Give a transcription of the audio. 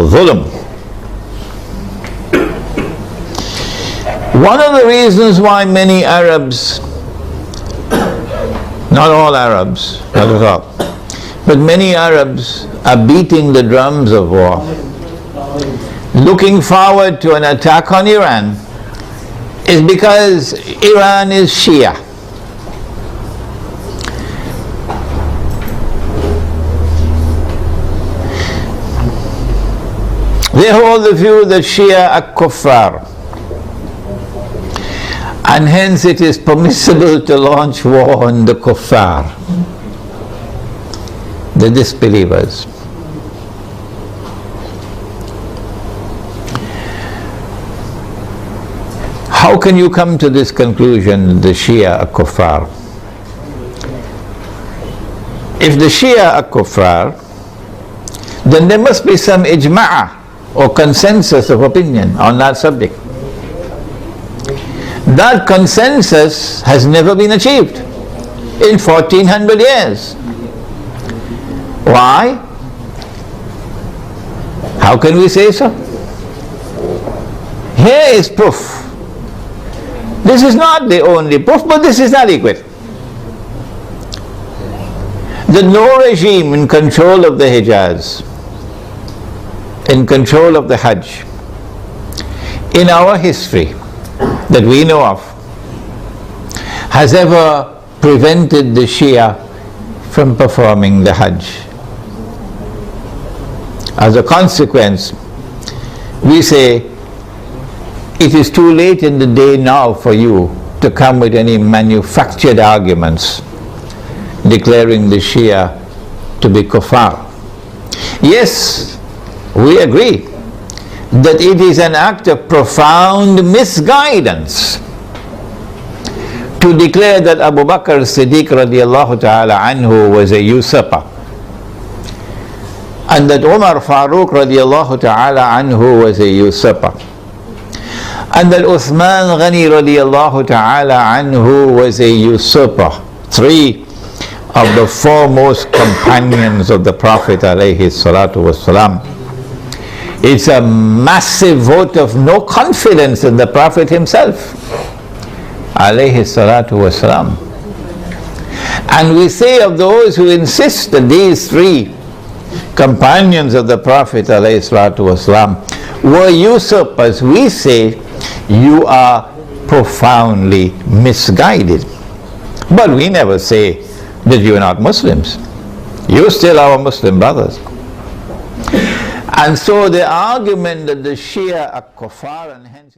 Zulm. One of the reasons why many Arabs, not all Arabs, not at all, but many Arabs are beating the drums of war, looking forward to an attack on Iran, is because Iran is Shia. They hold the view that Shia are kuffar, and hence it is permissible to launch war on the kuffar, the disbelievers. How can you come to this conclusion, the Shia are kuffar? If the Shia are kuffar, then there must be some ijma' or consensus of opinion on that subject. That consensus has never been achieved in 1400 years. Why? How can we say so? Here is proof. This is not the only proof, but this is adequate. The no regime in control of the Hijaz, in control of the Hajj, in our history that we know of, has ever prevented the Shia from performing the Hajj. As a consequence, we say, it is too late in the day now for you to come with any manufactured arguments declaring the Shia to be kuffar. Yes, we agree that it is an act of profound misguidance to declare that Abu Bakr Siddiq radiallahu ta'ala anhu was a usurper, and that Umar Farooq radiallahu ta'ala anhu was a usurper, and that Uthman Ghani radiallahu ta'ala anhu was a usurper. Three of the foremost companions of the Prophet alayhi salatu wasalam. It's a massive vote of no confidence in the Prophet himself alayhi salatu wasalam. And we say of those who insist that these three companions of the Prophet alayhi salatu wasalam were usurpers, we say you are profoundly misguided. But we never say that you are not Muslims. You still are our Muslim brothers. And so the argument that the Shia are kuffar and hence